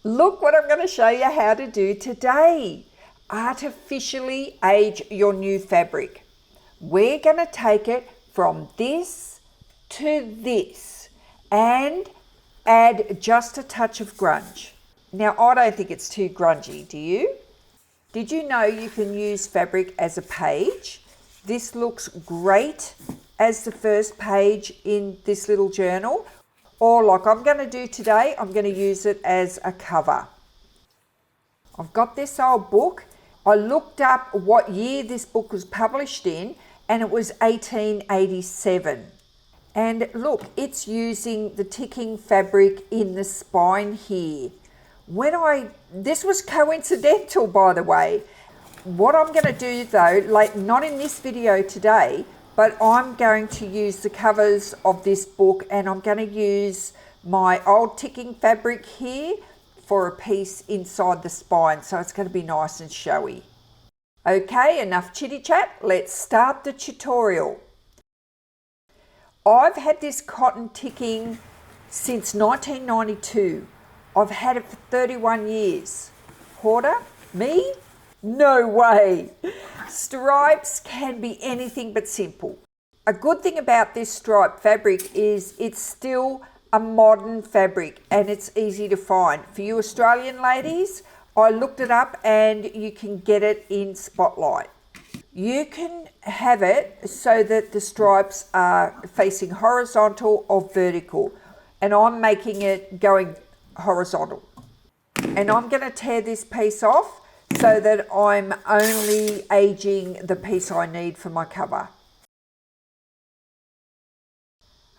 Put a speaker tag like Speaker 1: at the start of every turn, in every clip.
Speaker 1: Look what I'm going to show you how to do today. Artificially age your new fabric. We're going to take it from this to this and add just a touch of grunge. Now, I don't think it's too grungy, do you? Did you know you can use fabric as a page? This looks great as the first page in this little journal, or like I'm going to do today, I'm going to use it as a cover. I've got this old book. I looked up what year this book was published in, and it was 1887. And look, it's using the ticking fabric in the spine here. This was coincidental, by the way. What I'm going to do though, like not in this video today, but I'm going to use the covers of this book, and I'm going to use my old ticking fabric here for a piece inside the spine. So it's going to be nice and showy. Okay, enough chitty chat. Let's start the tutorial. I've had this cotton ticking since 1992. I've had it for 31 years. Hoarder? Me? No way. Stripes can be anything but simple. A good thing about this stripe fabric is it's still a modern fabric and it's easy to find. For you Australian ladies, I looked it up and you can get it in Spotlight. You can have it so that the stripes are facing horizontal or vertical, and I'm making it going horizontal. And I'm going to tear this piece off so that I'm only aging the piece I need for my cover.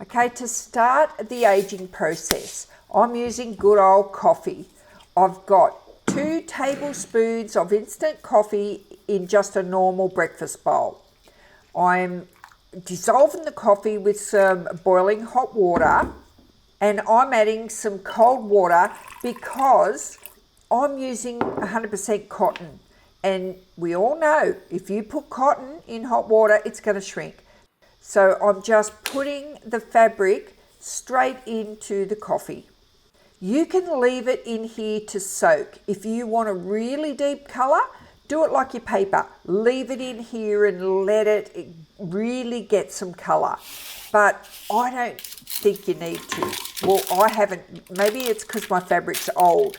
Speaker 1: Okay, to start the aging process, I'm using good old coffee. I've got 2 tablespoons of instant coffee in just a normal breakfast bowl. I'm dissolving the coffee with some boiling hot water, and I'm adding some cold water because I'm using 100% cotton. And we all know if you put cotton in hot water, it's going to shrink. So I'm just putting the fabric straight into the coffee. You can leave it in here to soak. If you want a really deep colour, do it like your paper. Leave it in here and let it really get some colour. But I don't think you need to. Well, I haven't. Maybe it's because my fabric's old.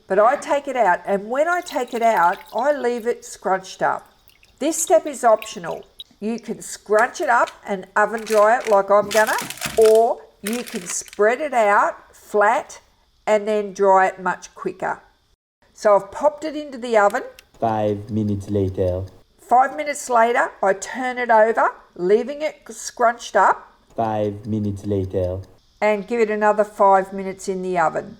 Speaker 1: But I take it out, and when I take it out, I leave it scrunched up. This step is optional. You can scrunch it up and oven dry it like I'm gonna, or you can spread it out flat and then dry it much quicker. So I've popped it into the oven.
Speaker 2: 5 minutes later.
Speaker 1: 5 minutes later, I turn it over, leaving it scrunched up.
Speaker 2: 5 minutes later.
Speaker 1: And give it another 5 minutes in the oven.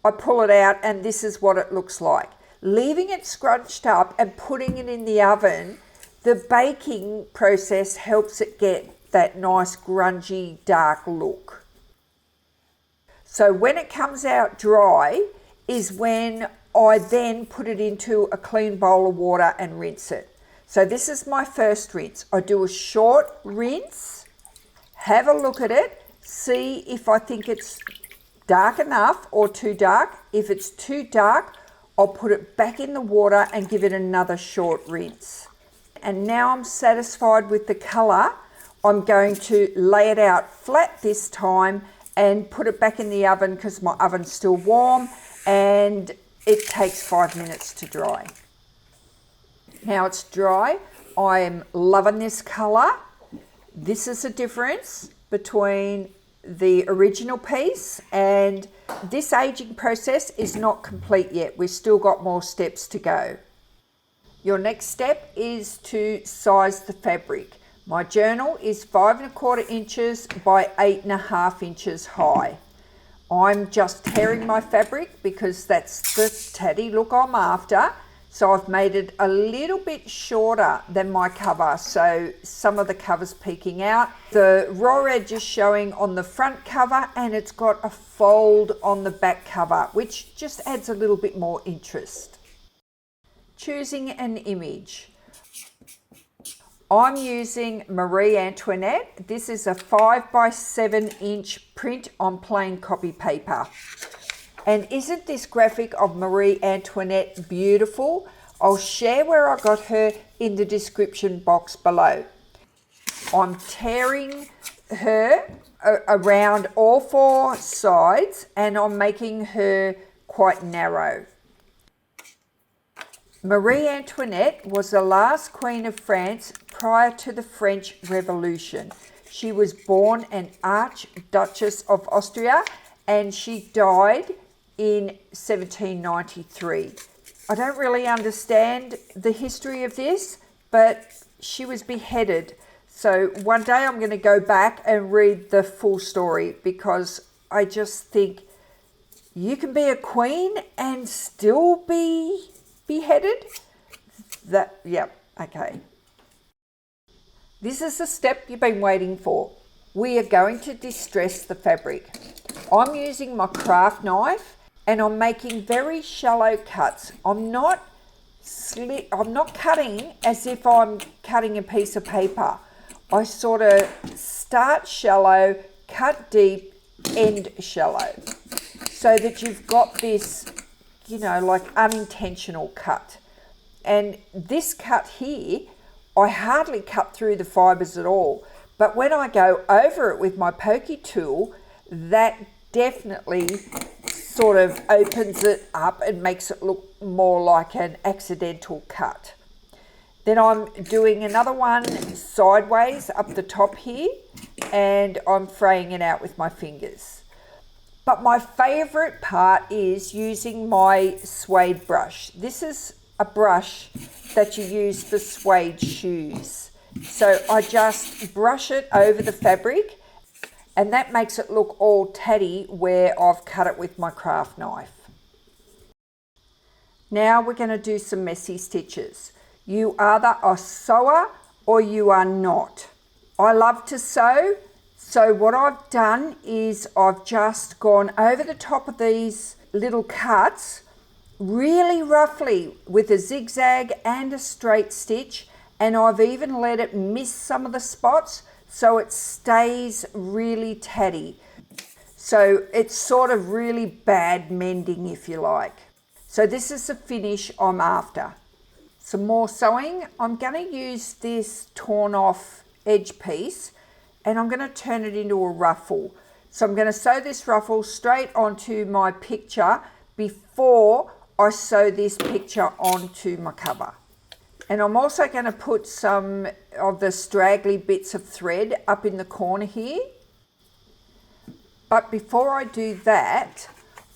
Speaker 1: I pull it out and this is what it looks like. Leaving it scrunched up and putting it in the oven, the baking process helps it get that nice grungy dark look. So when it comes out dry is when I then put it into a clean bowl of water and rinse it. So this is my first rinse. I do a short rinse, have a look at it, see if I think it's dark enough or too dark. If it's too dark, I'll put it back in the water and give it another short rinse. And now I'm satisfied with the colour. I'm going to lay it out flat this time and put it back in the oven because my oven's still warm and it takes 5 minutes to dry. Now it's dry. I'm loving this colour. This is the difference between the original piece, and this aging process is not complete yet. We've still got more steps to go. Your next step is to size the fabric. My journal is 5 1/4 inches by 8 1/2 inches high. I'm just tearing my fabric because that's the tatty look I'm after. So I've made it a little bit shorter than my cover, so some of the cover's peeking out. The raw edge is showing on the front cover and it's got a fold on the back cover, which just adds a little bit more interest. Choosing an image. I'm using Marie Antoinette. This is a 5 by 7 inch print on plain copy paper. And isn't this graphic of Marie Antoinette beautiful? I'll share where I got her in the description box below. I'm tearing her around all four sides and I'm making her quite narrow. Marie Antoinette was the last queen of France prior to the French Revolution. She was born an Archduchess of Austria and she died in 1793. I don't really understand the history of this, but she was beheaded. So one day I'm going to go back and read the full story because I just think you can be a queen and still be beheaded? Okay. This is the step you've been waiting for. We are going to distress the fabric. I'm using my craft knife and I'm making very shallow cuts. I'm not cutting as if I'm cutting a piece of paper. I sort of start shallow, cut deep, end shallow, so that you've got this, like unintentional cut. And this cut here, I hardly cut through the fibres at all. But when I go over it with my pokey tool, that definitely sort of opens it up and makes it look more like an accidental cut. Then I'm doing another one sideways up the top here and I'm fraying it out with my fingers. But my favourite part is using my suede brush. This is a brush that you use for suede shoes. So I just brush it over the fabric and that makes it look all tatty where I've cut it with my craft knife. Now we're going to do some messy stitches. You either are a sewer or you are not. I love to sew, so what I've done is I've just gone over the top of these little cuts really roughly with a zigzag and a straight stitch, and I've even let it miss some of the spots so it stays really tatty. So it's sort of really bad mending, if you like. So this is the finish I'm after. Some more sewing. I'm going to use this torn off edge piece and I'm going to turn it into a ruffle. So I'm going to sew this ruffle straight onto my picture before I sew this picture onto my cover. And I'm also going to put some of the straggly bits of thread up in the corner here. But before I do that,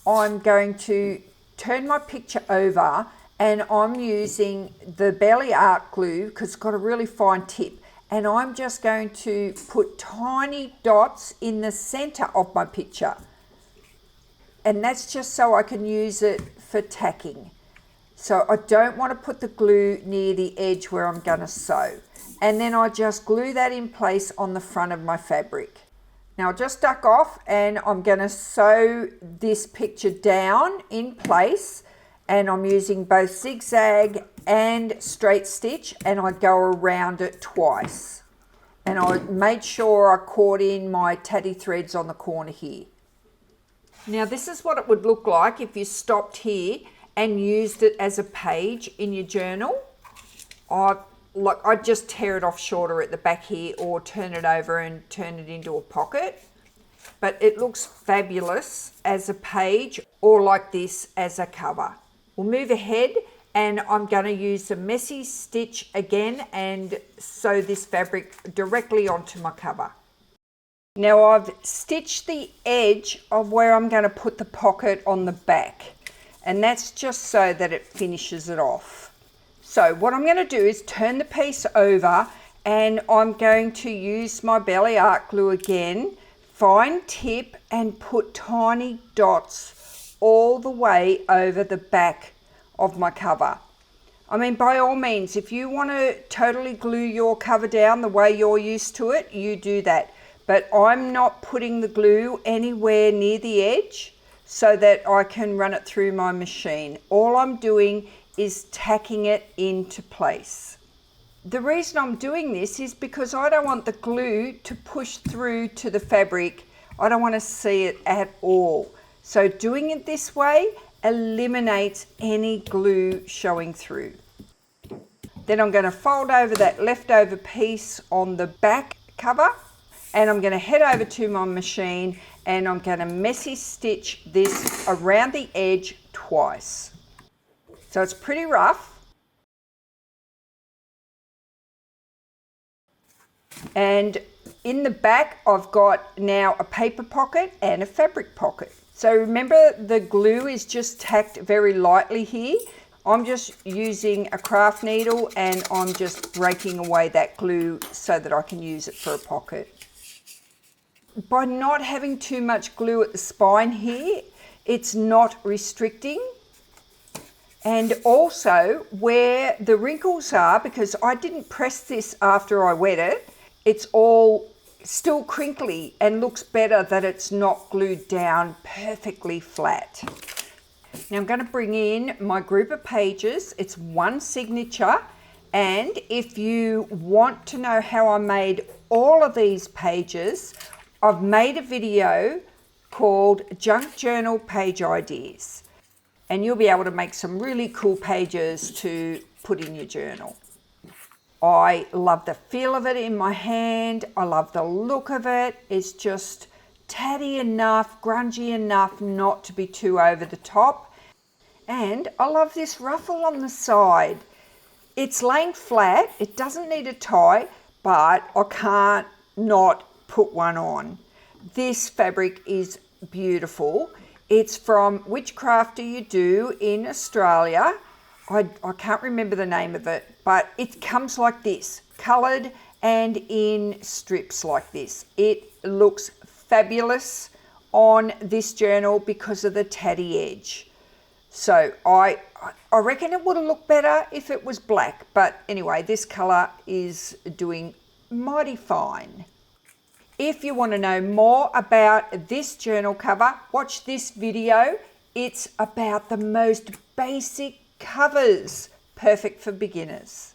Speaker 1: I'm going to turn my picture over and I'm using the belly art glue because it's got a really fine tip. And I'm just going to put tiny dots in the center of my picture. And that's just so I can use it for tacking. So I don't want to put the glue near the edge where I'm going to sew. And then I just glue that in place on the front of my fabric. Now I'll just duck off and I'm going to sew this picture down in place, and I'm using both zigzag and straight stitch, and I go around it twice. And I made sure I caught in my tatty threads on the corner here. Now this is what it would look like if you stopped here and used it as a page in your journal. I'd just tear it off shorter at the back here or turn it over and turn it into a pocket. But it looks fabulous as a page or like this as a cover. We'll move ahead and I'm going to use a messy stitch again and sew this fabric directly onto my cover. Now I've stitched the edge of where I'm going to put the pocket on the back, and that's just so that it finishes it off. So what I'm going to do is turn the piece over and I'm going to use my belly art glue again, fine tip, and put tiny dots all the way over the back of my cover. I mean, by all means, if you want to totally glue your cover down the way you're used to it, you do that. But I'm not putting the glue anywhere near the edge so that I can run it through my machine. All I'm doing is tacking it into place. The reason I'm doing this is because I don't want the glue to push through to the fabric. I don't want to see it at all. So doing it this way eliminates any glue showing through. Then I'm going to fold over that leftover piece on the back cover, and I'm going to head over to my machine and I'm going to messy stitch this around the edge twice. So it's pretty rough. And in the back I've got now a paper pocket and a fabric pocket. So remember, the glue is just tacked very lightly here. I'm just using a craft needle and I'm just breaking away that glue so that I can use it for a pocket. By not having too much glue at the spine here, it's not restricting. And also where the wrinkles are, because I didn't press this after I wet it, it's all still crinkly and looks better that it's not glued down perfectly flat. Now I'm going to bring in my group of pages. It's one signature, and if you want to know how I made all of these pages, I've made a video called Junk Journal Page Ideas, and you'll be able to make some really cool pages to put in your journal. I love the feel of it in my hand. I love the look of it. It's just tatty enough, grungy enough not to be too over the top. And I love this ruffle on the side. It's laying flat. It doesn't need a tie, but I can't not put one on. This fabric is beautiful. It's from 𝗃𝗶𝗱𝗲 in Australia. I can't remember the name of it, but it comes like this, coloured and in strips like this. It looks fabulous on this journal because of the tatty edge. So I reckon it would have looked better if it was black, but anyway, this colour is doing mighty fine. If you want to know more about this journal cover, watch this video. It's about the most basic covers, perfect for beginners.